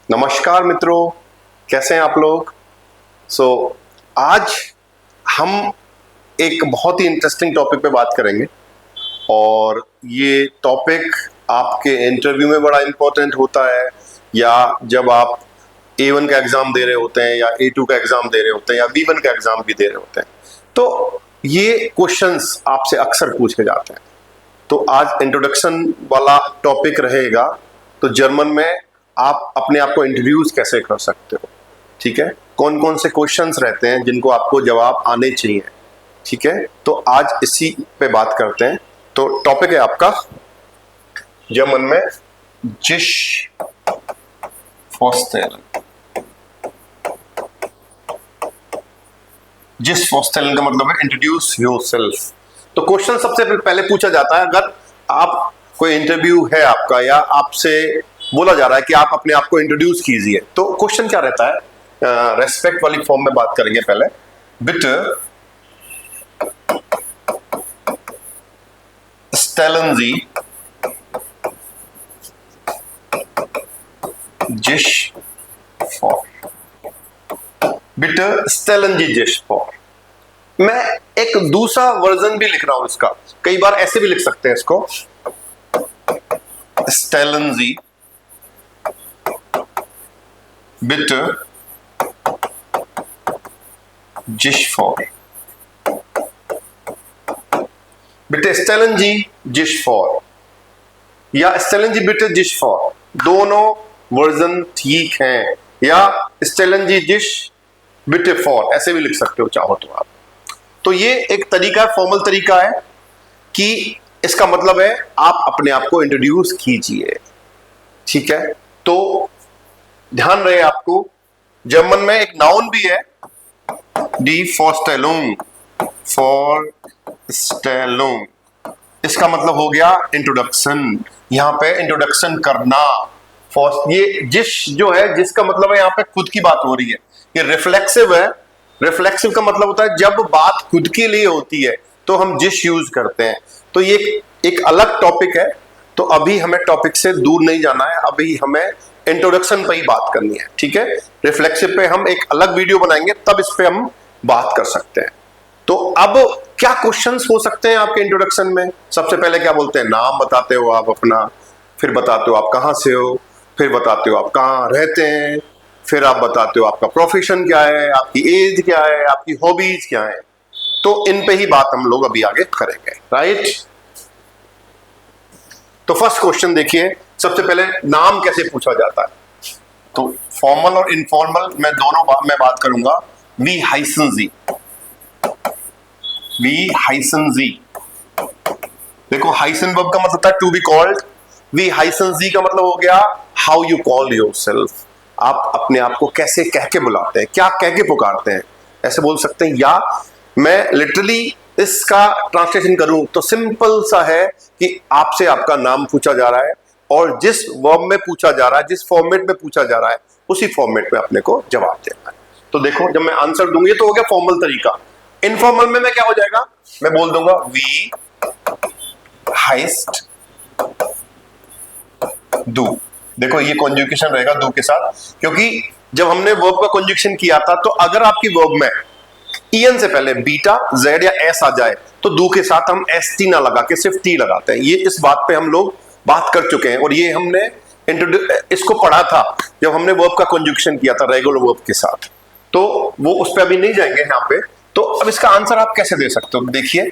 नमस्कार मित्रों, कैसे हैं आप लोग। आज हम एक बहुत ही इंटरेस्टिंग टॉपिक पे बात करेंगे और ये टॉपिक आपके इंटरव्यू में बड़ा इंपॉर्टेंट होता है, या जब आप A1 का एग्जाम दे रहे होते हैं या A2 का एग्जाम दे रहे होते हैं या B1 का एग्जाम भी दे रहे होते हैं, तो ये क्वेश्चंस आपसे अक्सर पूछे जाते हैं। तो आज इंट्रोडक्शन वाला टॉपिक रहेगा। तो जर्मन में आप अपने आप को इंट्रोड्यूस कैसे कर सकते हो, ठीक है, कौन कौन से क्वेश्चंस रहते हैं जिनको आपको जवाब आने चाहिए, ठीक है। तो आज इसी पे बात करते हैं। तो टॉपिक है आपका जर्मन में जिश फॉस्टेलन। जिस फॉस्टेलन का मतलब है इंट्रोड्यूस योरसेल्फ। तो क्वेश्चन सबसे पहले पूछा जाता है, अगर आप कोई इंटरव्यू है आपका या आपसे बोला जा रहा है कि आप अपने आप को इंट्रोड्यूस कीजिए, तो क्वेश्चन क्या रहता है। रेस्पेक्ट वाली फॉर्म में बात करेंगे पहले। बिtte stellen Sie sich vor। बिtte stellen Sie sich vor। मैं एक दूसरा वर्जन भी लिख रहा हूं इसका, कई बार ऐसे भी लिख सकते हैं इसको, stellen Sie bitte sich vor। bitte stellen Sie sich vor या stellen Sie bitte sich vor, दोनों वर्जन ठीक हैं। या stellen Sie sich bitte vor ऐसे भी लिख सकते हो चाहो तो आप। तो ये एक तरीका, फॉर्मल तरीका है कि इसका मतलब है आप अपने आप को इंट्रोड्यूस कीजिए, ठीक है। तो ध्यान रहे आपको, जर्मन में एक नाउन भी है, डी फॉस्टेलुंग। फॉस्टेलुंग इसका मतलब हो गया इंट्रोडक्शन। यहां पे इंट्रोडक्शन करना। ये जिस जो है, जिसका मतलब है यहां पे खुद की बात हो रही है। ये रिफ्लेक्सिव है। रिफ्लेक्सिव का मतलब होता है जब बात खुद के लिए होती है तो हम जिस यूज करते हैं। तो ये एक अलग टॉपिक है। तो अभी हमें टॉपिक से दूर नहीं जाना है, अभी हमें इंट्रोडक्शन पे ही बात करनी है, ठीक है। रिफ्लेक्सिव पे हम एक अलग वीडियो बनाएंगे, तब इस पे हम बात कर सकते हैं। तो अब क्या क्वेश्चंस हो सकते हैं आपके इंट्रोडक्शन में। सबसे पहले क्या बोलते हैं, नाम बताते हो आप अपना, फिर बताते हो आप कहाँ से हो, फिर बताते हो आप कहाँ रहते हैं, फिर आप बताते हो आपका प्रोफेशन क्या है, आपकी एज क्या है, आपकी हॉबीज क्या है। तो इन पे ही बात हम लोग अभी आगे करेंगे, राइट। तो फर्स्ट क्वेश्चन देखिए, सबसे पहले नाम कैसे पूछा जाता है। तो फॉर्मल और इनफॉर्मल मैं दोनों में बात करूंगा। वी हाइसन जी, वी हाइसन जी। देखो हाइसन वर्ब का मतलब होता है टू बी कॉल्ड। वी हाइसन जी का मतलब हो गया हाउ यू कॉल योरसेल्फ। आप अपने आप को कैसे कह के बुलाते हैं, क्या कह के पुकारते हैं, ऐसे बोल सकते हैं। या मैं लिटरली इसका ट्रांसलेशन करूं तो सिंपल सा है कि आपसे आपका नाम पूछा जा रहा है और जिस वर्ब में पूछा जा रहा है, जिस फॉर्मेट में पूछा जा रहा है, उसी फॉर्मेट में अपने को जवाब देना है। तो देखो जब मैं आंसर दूंगी तो हो गया फॉर्मल तरीका। इनफॉर्मल में मैं क्या हो जाएगा, मैं बोल दूंगा वी हाइस्ट डू। देखो ये कॉन्जुगेशन रहेगा डू के साथ, क्योंकि जब हमने वर्ब का कॉन्जुगेशन किया था तो अगर आपकी वर्ब में ईएन से पहले बीटा जेड या एस आ जाए तो डू के साथ हम एस टी ना लगा के सिर्फ टी लगाते हैं। ये इस बात पे हम लोग बात कर चुके हैं और ये हमने इसको पढ़ा था जब हमने वर्ब का कॉन्जुगेशन किया था रेगुलर वर्ब के साथ। तो वो उस पर अभी नहीं जाएंगे यहाँ पे। तो अब इसका आंसर आप कैसे दे सकते हो, देखिए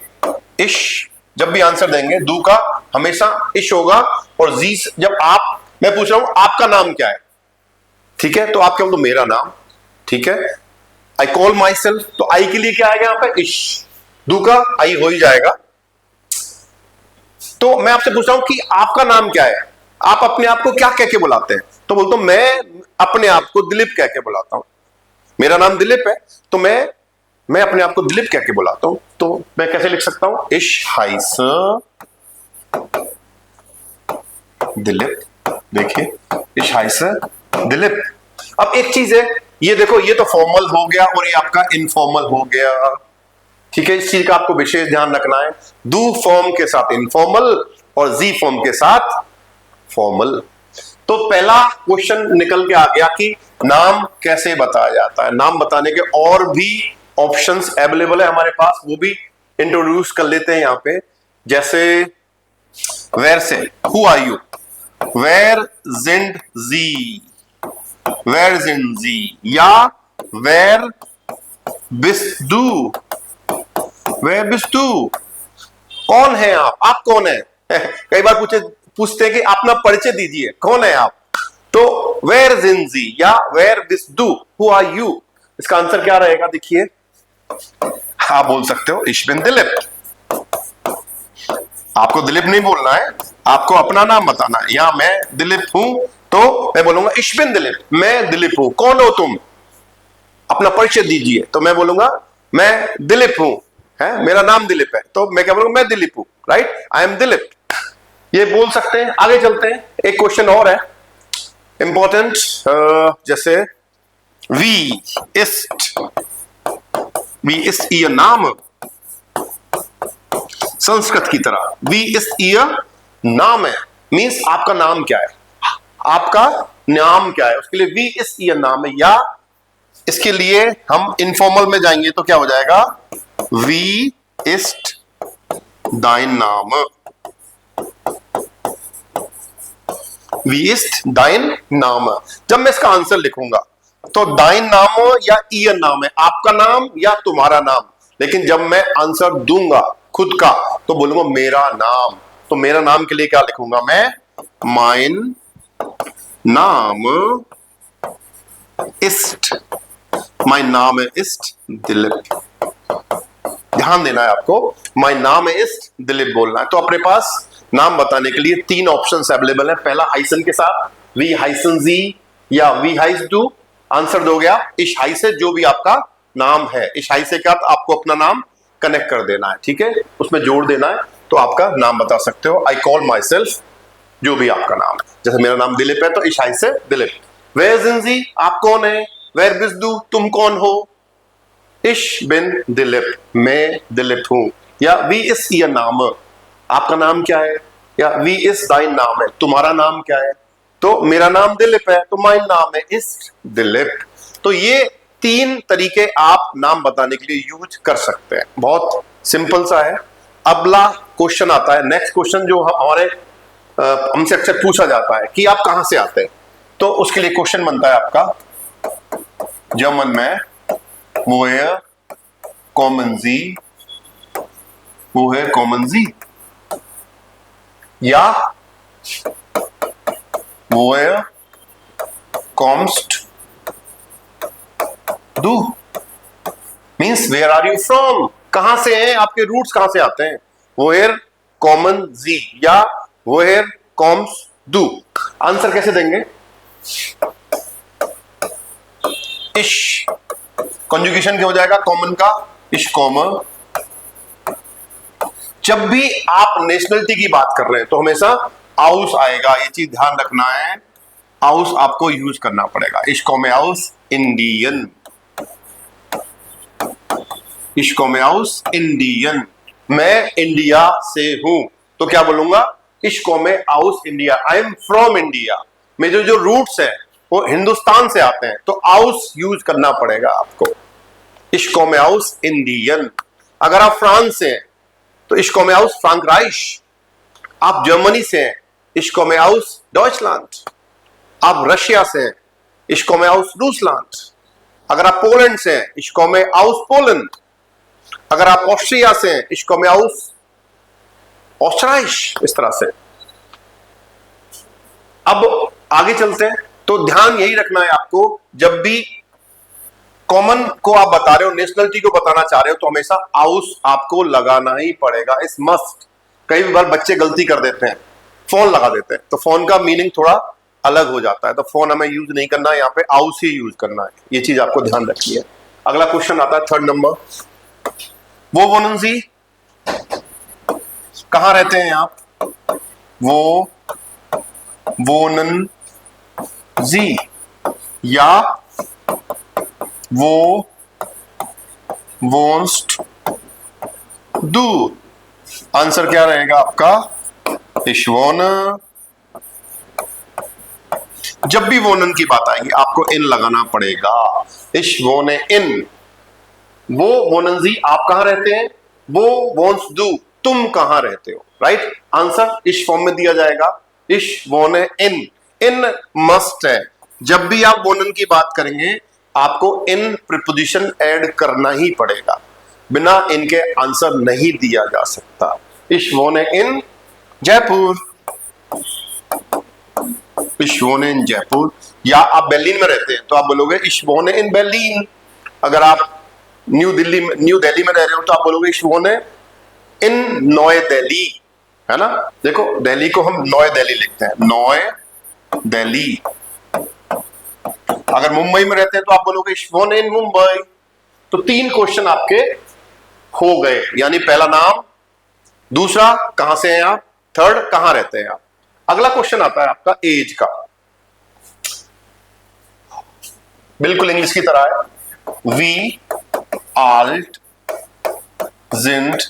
इश, जब भी आंसर देंगे डू का हमेशा इश होगा। और जी जब आप, मैं पूछ रहा हूं आपका नाम क्या है, ठीक है, तो आप क्या बोलते हो मेरा नाम, ठीक है। आई कॉल माई सेल्फ, तो आई के लिए क्या आएगा यहाँ पे, इश। डू का आई हो ही जाएगा। तो मैं आपसे पूछ रहा हूं कि आपका नाम क्या है, आप अपने आप को क्या कह के बुलाते हैं। तो बोलते हो मैं अपने आप को दिलीप कह के बुलाता हूं, मेरा नाम दिलीप है, तो मैं अपने आप को दिलीप कह के बुलाता हूं। तो मैं कैसे लिख सकता हूं, इश हाइस दिलीप। देखिए इश हाइस दिलीप। अब एक चीज है, ये देखो ये तो फॉर्मल हो गया और ये आपका इनफॉर्मल हो गया, ठीक है। इस चीज का आपको विशेष ध्यान रखना है। डू फॉर्म के साथ इनफॉर्मल और जी फॉर्म के साथ फॉर्मल। तो पहला क्वेश्चन निकल के आ गया कि नाम कैसे बताया जाता है। नाम बताने के और भी ऑप्शंस अवेलेबल है हमारे पास, वो भी इंट्रोड्यूस कर लेते हैं यहां पे। जैसे वेर से हु आर यू, वेर जिंड जी, वेर जिंड जी, या वेर बिस्दू, वेर बिस्दू, कौन है आप कौन है कई बार पूछते हैं कि अपना परिचय दीजिए, कौन है आप। तो वेर जिंजी या वेर बिस्दू, हु आर यू, इसका आंसर क्या रहेगा देखिए। आप बोल सकते हो इश बिन दिलीप। आपको दिलीप नहीं बोलना है, आपको अपना नाम बताना है। या मैं दिलीप हूं तो मैं बोलूंगा इश बिन दिलीप, मैं दिलीप हूं। कौन हो तुम, अपना परिचय दीजिए। तो मैं बोलूंगा मैं दिलीप हूं, है मेरा नाम दिलीप है, तो मैं क्या बोलूंगा, मैं दिलीप हूं, राइट, आई एम दिलीप। ये बोल सकते हैं। आगे चलते हैं, एक क्वेश्चन और है इंपॉर्टेंट, जैसे वी इस्ट ईयर नाम, संस्कृत की तरह वी इस्ट ईयर नाम है, मींस आपका नाम क्या है, आपका नाम क्या है, उसके लिए वी इस्ट ईयर नाम है। या इसके लिए हम इनफॉर्मल में जाएंगे तो क्या हो जाएगा, वी इस्ट दाइन नाम, वी इस्ट दाइन नाम। जब मैं इसका आंसर लिखूंगा तो दाइन नाम या ईयर नाम है, आपका नाम या तुम्हारा नाम। लेकिन जब मैं आंसर दूंगा खुद का तो बोलूंगा मेरा नाम। तो मेरा नाम के लिए क्या लिखूंगा मैं, माइन नाम इस्ट, माय नाम इस्ट दिलीप। ध्यान देना है आपको, माय नाम इस्ट दिलीप बोलना है। तो अपने पास नाम बताने के लिए तीन ऑप्शंस अवेलेबल है। पहला हाइसन के साथ वी हाइसन जी या वी हाइस डू, आंसर दो गया इश हाई से, जो भी आपका नाम है इश हाई से, क्या आपको अपना नाम कनेक्ट कर देना है, ठीक है, उसमें जोड़ देना है, तो आपका नाम बता सकते हो। आई कॉल माई सेल्फ, जो भी आपका नाम है, जैसे मेरा नाम दिलीप है तो इश हाई से दिलीप। वेयर जिंजी, आप कौन है, वेयर बिस्दू, तुम कौन हो, इश बिन दिलीप, मैं दिलीप हूं। या वी इस ईयर नाम, आपका नाम क्या है, या वी इस दाइन नाम है, तुम्हारा नाम क्या है। तो मेरा नाम दिलीप है तो माइन नाम है इस दिलीप। तो ये तीन तरीके आप नाम बताने के लिए यूज कर सकते हैं, बहुत सिंपल सा है। अगला क्वेश्चन आता है, नेक्स्ट क्वेश्चन जो हमारे हमसे अक्सर पूछा जाता है कि आप कहां से आते हैं। तो उसके लिए क्वेश्चन बनता है आपका जर्मन में, वो है कॉमन जी, वो है कॉमन जी, या वो है कॉम्स्ट डू, means where are you from, कहां से हैं, आपके रूट्स कहां से आते हैं। वेयर कॉमन जी या वेयर कॉम्स डू। आंसर कैसे देंगे, इश कंजुगेशन क्या हो जाएगा कॉमन का, इश कॉमन। जब भी आप नेशनलिटी की बात कर रहे हैं तो हमेशा आउस आएगा, ये चीज ध्यान रखना है, आउस आपको यूज करना पड़ेगा। इश कॉमे आउस इंडियन, इश कॉमे आउस इंडियन, मैं इंडिया से हूं तो क्या बोलूंगा, इश कॉमे आउस India, I am from India. मेरे जो रूट्स है वो हिंदुस्तान से आते हैं, तो आउस यूज करना पड़ेगा आपको, इश कॉमे आउस इंडियन। अगर आप फ्रांस से हैं तो इश कॉमे आउस फ्रांकराइश, आप जर्मनी से हैं इश कॉमे आउस डॉइचलैंड, आप रशिया से हैं इश कॉमे आउस रूसलैंड, अगर आप पोलैंड से हैं इश कॉमे आउस पोलैंड, अगर आप ऑस्ट्रिया से हैं इश कॉमे आउस ऑस्ट्राइश, इस तरह से। अब आगे चलते हैं, तो ध्यान यही रखना है आपको, जब भी कॉमन को आप बता रहे हो, नेशनलिटी को बताना चाह रहे हो, तो हमेशा आउस आपको लगाना ही पड़ेगा, इस मस्ट। कई बार बच्चे गलती कर देते हैं, फोन लगा देते हैं, तो फोन का मीनिंग थोड़ा अलग हो जाता है, तो फोन हमें यूज नहीं करना है, यहाँ पे आउस ही यूज करना है, ये चीज आपको ध्यान रखनी है। अगला क्वेश्चन आता है थर्ड नंबर, वो वोनन जी, कहां रहते हैं आप, वो वोनन जी या वो वोंस्ट डू। आंसर क्या रहेगा आपका, इश वोन जब भी वोनन की बात आएगी आपको इन लगाना पड़ेगा। इश वोने इन, वो वोननजी आप कहां रहते हैं, वो वोन्स डू तुम कहां रहते हो, राइट। आंसर इश फॉर्म में दिया जाएगा, इश वोने इन। इन मस्ट है, जब भी आप वोनन की बात करेंगे आपको इन प्रीपोजिशन ऐड करना ही पड़ेगा, बिना इनके आंसर नहीं दिया जा सकता। इश वोने इन जयपुर, इश वोने इन जयपुर। या आप berlin में रहते हैं तो आप बोलोगे इश वोने इन berlin। अगर आप न्यू दिल्ली में रह रहे हो तो आप बोलोगे इश वोने इन नोए दिल्ली, है ना। देखो दिल्ली को हम नोए दिल्ली लिखते हैं, नोए दिल्ली। अगर मुंबई में रहते हैं तो आप बोलोगे इश वोने इन मुंबई। तो 3 क्वेश्चन आपके हो गए, यानी पहला नाम, दूसरा कहां से हैं आप, थर्ड कहां रहते हैं आप। अगला क्वेश्चन आता है आपका एज का, बिल्कुल इंग्लिश की तरह है। वी आल्ट जिंड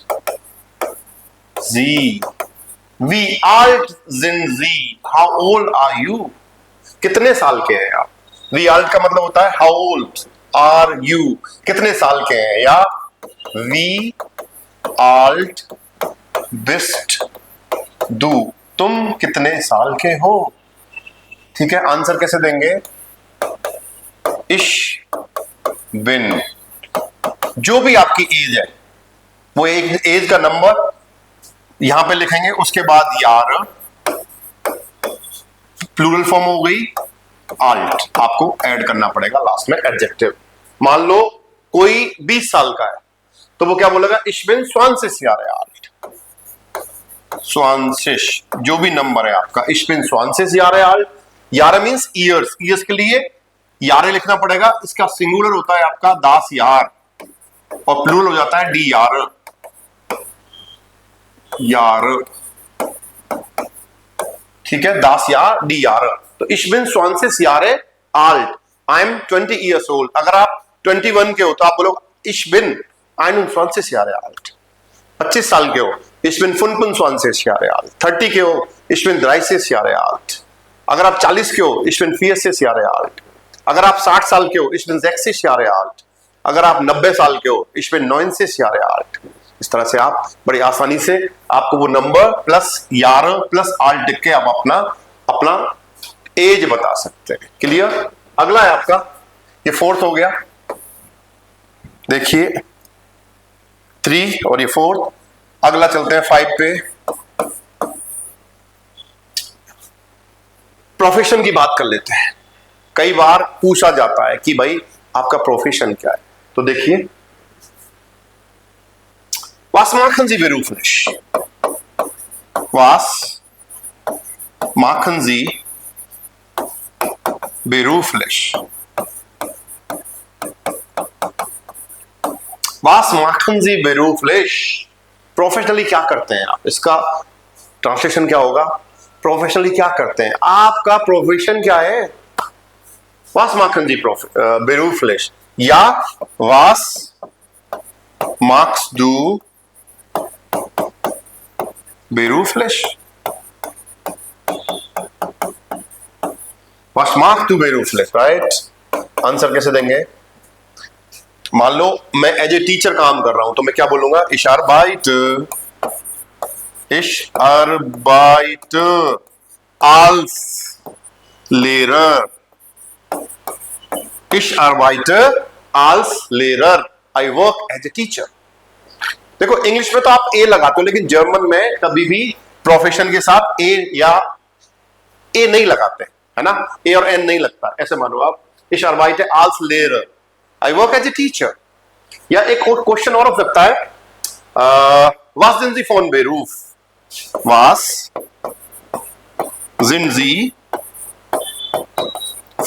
जी, वी आल्ट जिंड जी, हाउ ओल्ड आर यू, कितने साल के हैं आप। वी आल्ट का मतलब होता है हाउ ओल्ड आर यू, कितने साल के हैं। या वी आल्ट बिस्ट दू, तुम कितने साल के हो। ठीक है, आंसर कैसे देंगे, इश बिन, जो भी आपकी एज है वो एक एज का नंबर यहां पे लिखेंगे, उसके बाद यार प्लूरल फॉर्म हो गई, आल्ट आपको ऐड करना पड़ेगा लास्ट में एडजेक्टिव। मान लो कोई 20 साल का है तो वो क्या बोलेगा, इश बिन 20 Jahre alt, 20, जो भी नंबर है आपका, इश बिन 20 Jahre alt। यार मींस ईयर्स, ईयर्स के लिए यारे लिखना पड़ेगा, इसका सिंगुलर होता है आपका 10 यार और प्लूरल हो जाता है डी यार, यार। ठीक है, 10 यार डी यार। तो इश बिन 20 Jahre alt, I am 20 years old। अगर आप 21 के हो तो आप बोलो इश बिन 21 Jahre alt। 25 साल के हो इश बिन 25 Jahre alt। 30 के हो इश बिन 30 Jahre alt। अगर आप 40 के हो इश बिन 40 Jahre alt। अगर आप 60 साल के हो इश बिन 60 Jahre alt। अगर आप 90 साल के हो इश बिन 90 Jahre alt। इस तरह से आप बड़ी आसानी से आपको वो नंबर प्लस यार प्लस आल्ट लिख के आप अपना एज बता सकते हैं। क्लियर। अगला है आपका, ये 4th हो गया, देखिए 3 और ये 4th। अगला चलते हैं 5 पे, प्रोफेशन की बात कर लेते हैं। कई बार पूछा जाता है कि भाई आपका प्रोफेशन क्या है, तो देखिए Was machen Sie beruflich? Was machen Sie beruflich? Was machen Sie beruflich? Professionally क्या करते हैं आप, इसका ट्रांसलेशन क्या होगा, प्रोफेशनली क्या करते हैं, आपका प्रोफेशन क्या है। Was machen Sie beruflich? या was machst du beruflich? Was machst du beruflich, right? Answer कैसे देंगे। मान लो मैं एज ए टीचर काम कर रहा हूं तो मैं क्या बोलूंगा, ich arbeite als Lehrer, ich arbeite als Lehrer, I work as a teacher। देखो इंग्लिश में तो आप ए लगाते हो, लेकिन जर्मन में कभी भी प्रोफेशन के साथ ए या ए नहीं लगाते, है ना, ए और एन नहीं लगता। ऐसे मानो आप, ich arbeite als Lehrer, I work as a teacher। या एक और क्वेश्चन और हो सकता है, was sind Sie von Beruf? Was sind Sie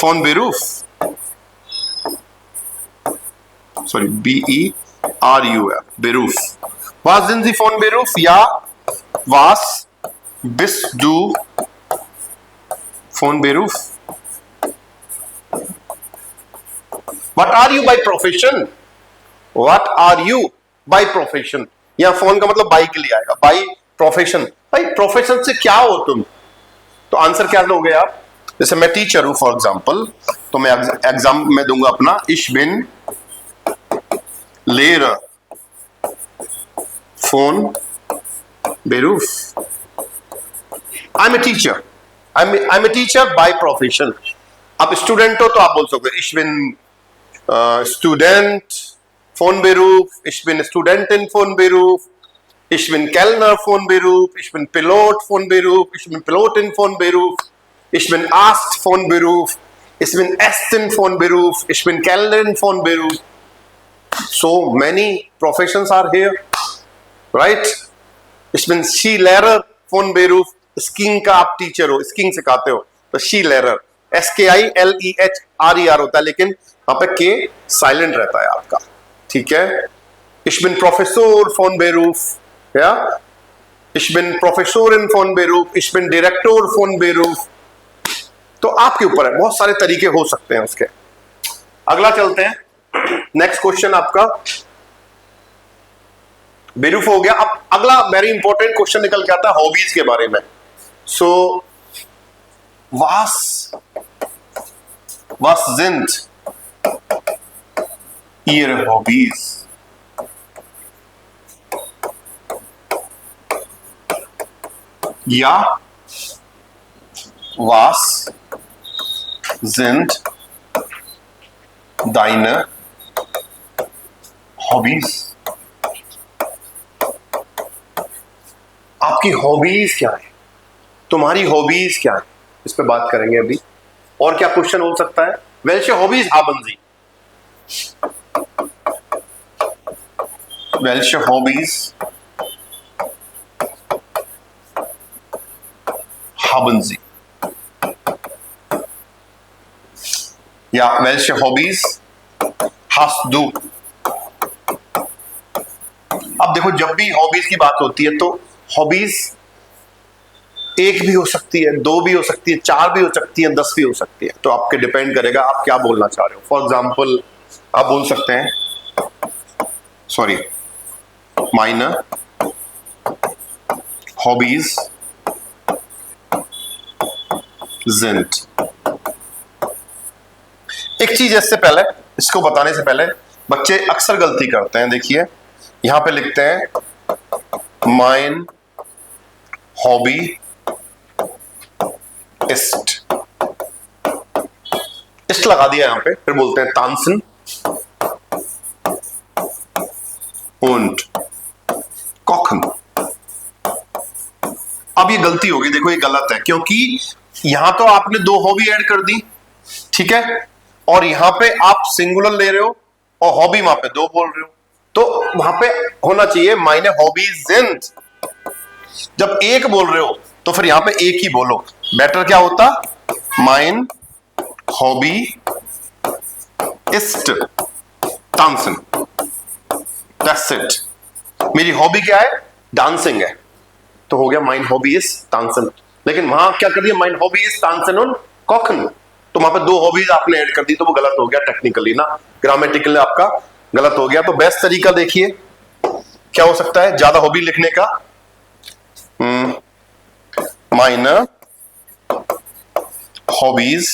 von Beruf? Sorry, B-E-R-U-F, Beruf। Was sind Sie von Beruf? या was bist du von Beruf? What are you by profession? What are you by profession? या phone का मतलब by के लिए आएगा, by profession. भाई profession से क्या हो तुम, तो आंसर क्या दोगे आप, जैसे मैं टीचर हूं फॉर एग्जाम्पल, तो मैं एग्जाम में दूंगा अपना इश बिन लेर फोन बेरूफ। I am a teacher, I am a teacher by profession. आप स्टूडेंट हो तो आप बोल सकते हो इश बिन स्टूडेंट फोन बेरूफ, इश बिन स्टूडेंट इन फोन बेरूफ, ich bin Kellner von Beruf, ich bin Pilot von Beruf, ich bin Pilotin von Beruf, ich bin Arzt von Beruf, ich bin Ärztin von Beruf, ich bin Kellnerin von Beruf. So many professions are here, right? Ich bin Skilehrer von Beruf. Skiing का आप teacher हो, skiing सिखाते हो, तो Skilehrer, SKILEHRER होता है, लेकिन वहां पे के साइलेंट रहता है आपका, ठीक है। Ich bin Professor von Beruf, ja, ich bin Professorin von Beruf, ich bin Direktor von Beruf। तो आपके ऊपर है, बहुत सारे तरीके हो सकते हैं उसके। अगला चलते हैं, नेक्स्ट क्वेश्चन आपका बेरूफ हो गया। अब अगला वेरी इंपॉर्टेंट क्वेश्चन निकल के आता है हॉबीज के बारे में। सो was sind ihre Hobbys? Ja, was sind deine Hobbys? आपकी हॉबीज क्या है, तुम्हारी हॉबीज क्या है, इस पे बात करेंगे अभी। और क्या क्वेश्चन हो सकता है, welche Hobbys haben Sie? Welche Hobbys haben Sie? Ja, welche Hobbys hast du? अब देखो, जब भी हॉबीज की बात होती है तो हॉबीज एक भी हो सकती है, दो भी हो सकती है, चार भी हो सकती है, 10 भी हो सकती है। तो आपके डिपेंड करेगा आप क्या बोलना चाह रहे हो। फॉर एग्जाम्पल आप बोल सकते हैं, सॉरी, meine Hobbys sind। एक चीज इससे पहले, इसको बताने से पहले बच्चे अक्सर गलती करते हैं। देखिए यहां पे लिखते हैं mein Hobby ist, ist लगा दिया यहां पे, फिर बोलते हैं tanzen und kochen। अब ये गलती होगी, देखो ये गलत है, क्योंकि यहां तो आपने दो हॉबी ऐड कर दी, ठीक है, और यहां पे आप सिंगुलर ले रहे हो और हॉबी वहां पे दो बोल रहे हो, तो वहां पे होना चाहिए meine Hobbys sind। जब एक बोल रहे हो तो फिर यहां पे एक ही बोलो, बेटर क्या होता, mein Hobby ist tanzen, that's it। मेरी हॉबी क्या है, डांसिंग है, तो हो गया mein Hobby ist tanzen। लेकिन वहां क्या कर दिया, mein Hobby ist tanzen und kochen, तो वहां पे दो हॉबीज आपने ऐड कर दी, तो वो गलत हो गया टेक्निकली ना, ग्रामेटिकली आपका गलत हो गया। तो बेस्ट तरीका देखिए क्या हो सकता है ज्यादा हॉबी लिखने का, meine Hobbys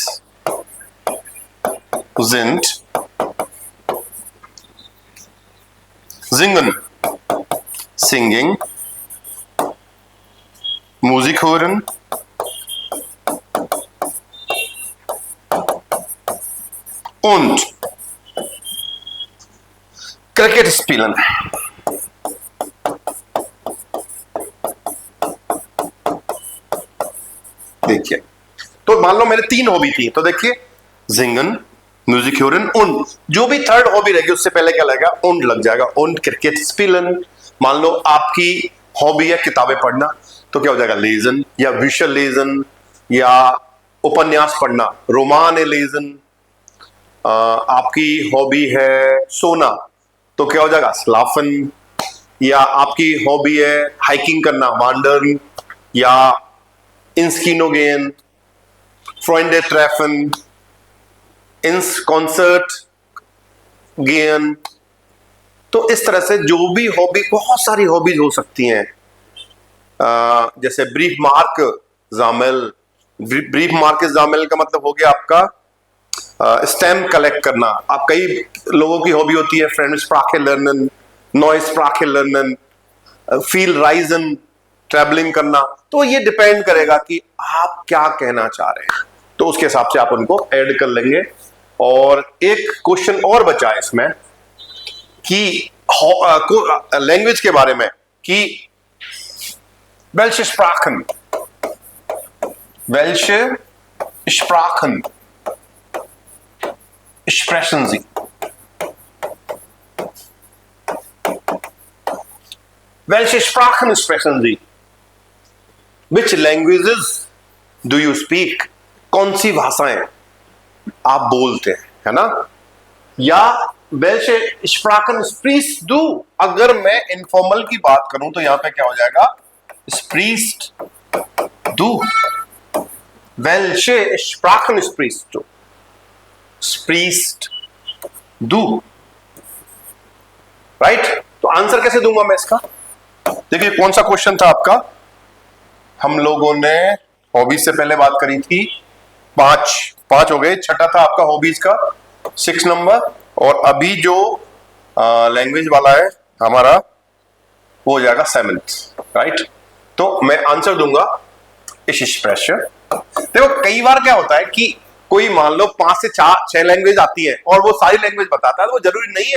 sind singen, singing, Musik hören, und cricket spielen। देखिए, तो मान लो मेरे 3 हॉबी थी, तो देखिए जिंगन, म्यूजिक ह्यूरन, und जो भी थर्ड हॉबी रहेगी उससे पहले क्या लगेगा, und लग जाएगा, und क्रिकेट spielen। मान लो आपकी हॉबी है किताबें पढ़ना, तो क्या हो जाएगा, लेजन या विशल लेजन, या उपन्यास पढ़ना, रोमान लेजन। आपकी हॉबी है सोना, तो क्या हो जाएगा, स्लाफन। या आपकी हॉबी है हाइकिंग करना, वांडर्न, या इंस्किनोगेन, फ्रेंडे ट्रेफन, इंस कॉन्सर्ट गेन। तो इस तरह से जो भी हॉबी, बहुत सारी हॉबीज हो सकती हैं, जैसे ब्रीफ मार्क जामेल, ब्रीफ मार्क एग्जाम्पल का मतलब हो गया आपका स्टैम्प कलेक्ट करना। आप कई लोगों की हॉबी होती है फ्रेंड स्प्राखे लर्नन, नॉइज स्प्राखे लर्नन, फील राइजन, ट्रैवलिंग करना। तो ये डिपेंड करेगा कि आप क्या कहना चाह रहे हैं, तो उसके हिसाब से आप उनको ऐड कर लेंगे। और एक क्वेश्चन और बचा है इसमें कि लैंग्वेज के बारे में कि वेल्श स्प्राखन, वेल्श स्प्राखन expressions Sie? Welche Sprachen sprechen Sie? Which languages do you speak? कौन सी भाषाएं आप बोलते हैं, है ना? या welche Sprachen sprichst du? अगर मैं इनफॉर्मल की बात करूं तो यहां पे क्या हो जाएगा? Sprichst du? Welche Sprachen sprichst du? Sprichst du? Right? तो आंसर कैसे दूंगा मैं इसका? देखिए कौन सा क्वेश्चन था आपका, हम लोगों ने हॉबीज से पहले बात करी थी, पांच हो गए, छठा था आपका हॉबीज का 6 नंबर, और अभी जो लैंग्वेज वाला है हमारा वो हो जाएगा 7th, राइट? तो मैं आंसर दूंगा इस स्प्रेशन। देखो कई बार क्या होता है कि कोई मान लो 5 से 6 लैंग्वेज आती है और वो सारी लैंग्वेज बताता है, तो वो जरूरी नहीं है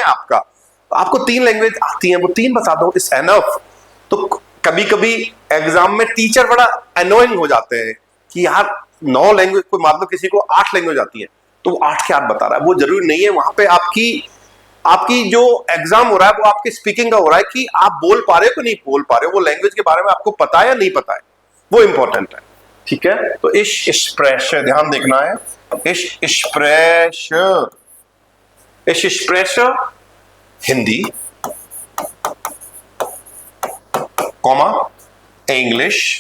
आपको 3 लैंग्वेज आती है, वो 3 बता दो, इट्स एनफ। तो कभी कभी एग्जाम में टीचर बड़ा अनोइंग हो जाते हैं कि यार 9 लैंग्वेज, कोई मान लो किसी को 8 लैंग्वेज आती है तो वो 8 के 8 बता रहा है, वो जरूरी नहीं है। वहां पे आपकी जो एग्जाम हो रहा है वो आपकी स्पीकिंग का हो रहा है कि आप बोल पा रहे हो कि नहीं बोल पा रहे हो, वो लैंग्वेज के बारे में आपको पता है या नहीं पता है, वो इंपॉर्टेंट है, ठीक है? तो इस एक्सप्रेशन ध्यान देखना है, इस expression Hindi, comma English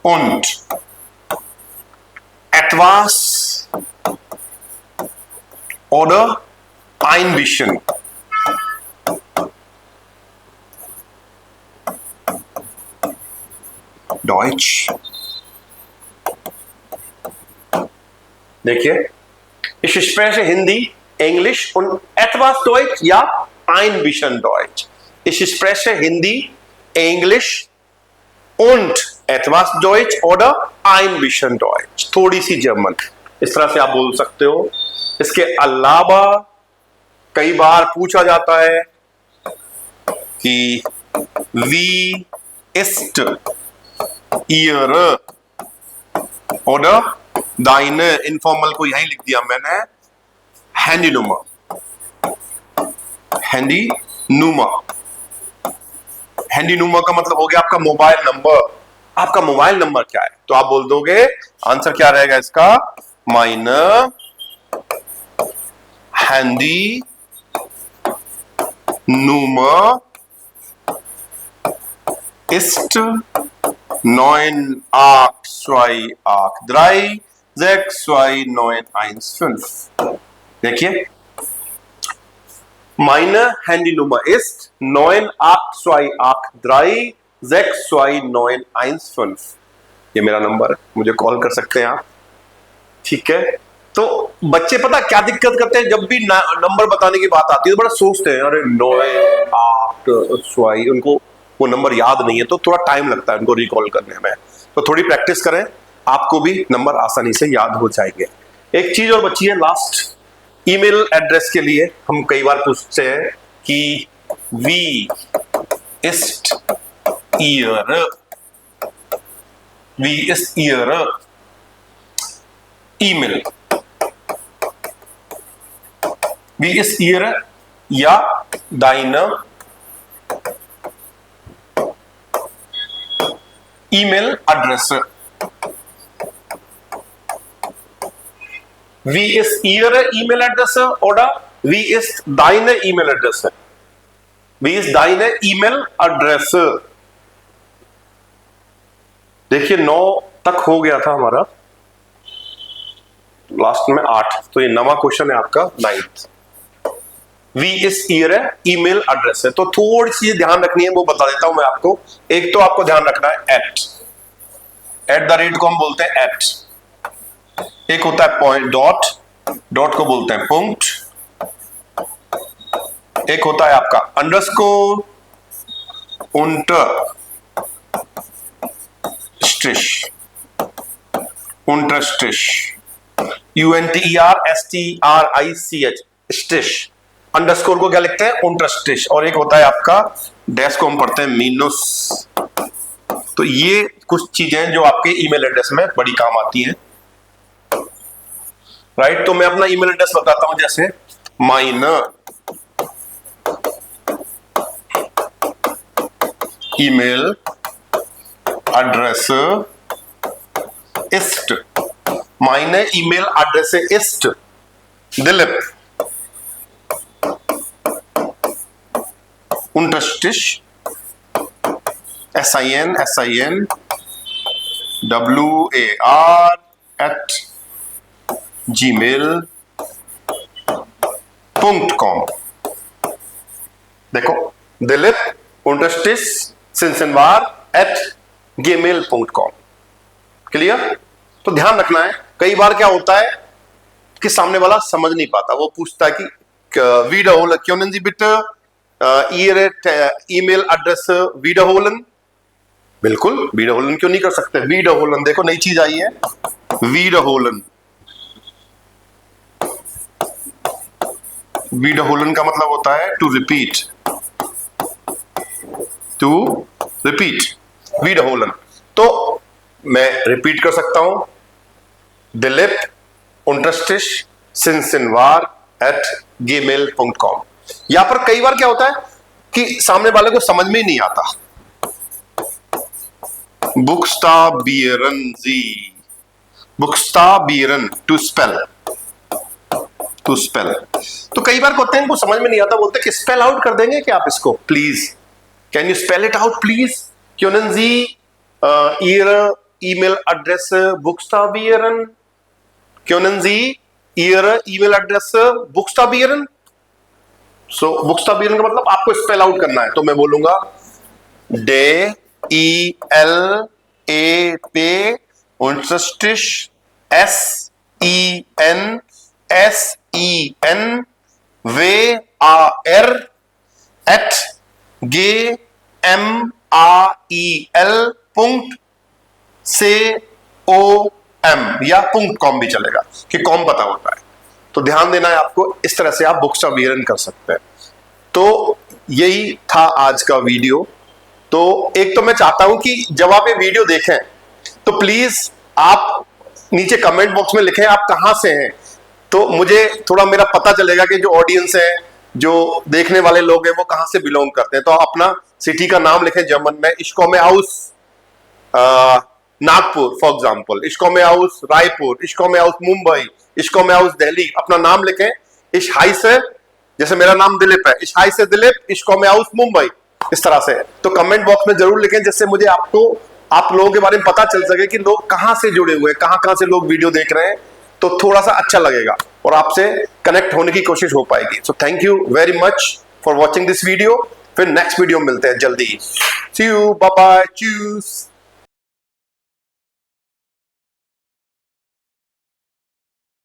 und etwas oder ein bisschen Deutsch। देखिए इस expression Hindi, English und etwas Deutsch या ein bisschen Deutsch। इस expression Hindi, English und etwas Deutsch oder ein bisschen Deutsch, थोड़ी सी जर्मन, इस तरह से आप बोल सकते हो। इसके अलावा कई बार पूछा जाता है कि wie ist ihre oder deine, informal को यहीं लिख दिया मैंने, हैंडी नूमा, हैंडी नूमा। हैंडी नूमा का मतलब हो गया आपका मोबाइल नंबर। आपका मोबाइल नंबर क्या है? तो आप बोल दोगे, आंसर क्या रहेगा इसका, meine हैंडी Nummer ist 98283629115। देखिए meine Handynummer ist 98283629115। ये मेरा नंबर है, मुझे कॉल कर सकते हैं आप, ठीक है? तो बच्चे पता क्या दिक्कत करते हैं, जब भी नंबर बताने की बात आती है तो बड़ा सोचते हैं, अरे 982, उनको वो नंबर याद नहीं है, तो थोड़ा टाइम लगता है उनको रिकॉल करने में। तो थोड़ी प्रैक्टिस करें, आपको भी नंबर आसानी से याद हो जाएंगे। एक चीज और बची है लास्ट, ईमेल एड्रेस के लिए हम कई बार पूछते हैं कि wie ist ihre email, wie ist ihre या deine email address. Wie ist ihre E-Mail-Adresse oder wie ist deine E-Mail-Adresse? Wie ist deine E-Mail-Adresse? देखिए 9 तक हो गया था हमारा, लास्ट में 8, तो ये नवा क्वेश्चन है आपका 9th। Wie ist ihre E-Mail-Adresse? तो थोड़ी सी ध्यान रखनी है, वो बता देता हूं मैं आपको। एक तो आपको ध्यान रखना है एट, @ को हम बोलते हैं एट, एक होता है पॉइंट डॉट, डॉट को बोलते हैं पुंक्ट, एक होता है आपका अंडरस्कोर, unterstrich, unterstrich, unterstrich, स्ट्रिश, अंडरस्कोर को क्या लिखते हैं unterstrich, और एक होता है आपका डैश को हम पढ़ते हैं मीनस। तो ये कुछ चीजें जो आपके ईमेल एड्रेस में बड़ी काम आती हैं, राइट। तो मैं अपना ईमेल एड्रेस बताता हूं, जैसे mine email address east, mine email address east Dilip unterstrich SIN WAR @gmail.com। देखो दिलीप unterstrich सिंसनवार @gmail.com। क्लियर। तो ध्यान रखना है, कई बार क्या होता है कि सामने वाला समझ नहीं पाता, वो पूछता है कि वीडियो क्यों नहीं बिट ईमेल एड्रेस वीडियोहोलन। बिल्कुल वीडियोहोलन क्यों नहीं कर सकते, वीडियोहोलन देखो नई चीज आई है, वीडियोहोलन। वीडियोहोलन का मतलब होता है टू रिपीट, टू रिपीट, वीडियोहोलन। तो मैं रिपीट कर सकता हूं, दिलीप unterstrich सिंसनवार @gmail.com। यहां पर कई बार क्या होता है कि सामने वाले को समझ में ही नहीं आता, बुक्सटाबियरन टू स्पेल, टू स्पेल। तो कई बार होते हैं इनको समझ में नहीं आता, बोलते हैं कि स्पेल आउट कर देंगे क्या आप इसको please, can you spell it out please. क्यों जी ईमेल एड्रेस बुक्सटाबियरन, क्यों जी ईमेल एड्रेस बुक्सटाबियरन। सो बुक्सटाबियरन का मतलब आपको स्पेल आउट करना है, तो मैं बोलूंगा DELAP unterstrich SENSENVAR @gmail.com या .com भी चलेगा, कि कॉम पता होता है। तो ध्यान देना है आपको, इस तरह से आप बुक्सटाबियरन कर सकते हैं। तो यही था आज का वीडियो। तो एक तो मैं चाहता हूं कि जब आप ये वीडियो देखें तो प्लीज आप नीचे कमेंट बॉक्स में लिखें आप कहां से हैं, तो मुझे थोड़ा मेरा पता चलेगा कि जो ऑडियंस है, जो देखने वाले लोग हैं, वो कहां से बिलोंग करते हैं। तो आप अपना सिटी का नाम लिखें जर्मन में, इश्कोमे हाउस नागपुर फॉर एग्जाम्पल, इश्कोमे हाउस रायपुर, इश्कोमे हाउस मुंबई, इश्कोमे हाउस दिल्ली, अपना नाम लिखें। इश हाई से, जैसे मेरा नाम दिलीप है, इश हाई से दिलीप, इश्कोमे हाउस मुंबई, इस तरह से। तो कमेंट बॉक्स में जरूर लिखें, जिससे मुझे आपको आप लोगों के बारे में पता चल सके कि लोग कहां से जुड़े हुए हैं, कहां से लोग वीडियो देख रहे हैं, तो थोड़ा सा अच्छा लगेगा और आपसे कनेक्ट होने की कोशिश हो पाएगी। So thank you very much for watching this video. फिर नेक्स्ट वीडियो मिलते हैं जल्दी। सी यू, बाय बाय, चूस।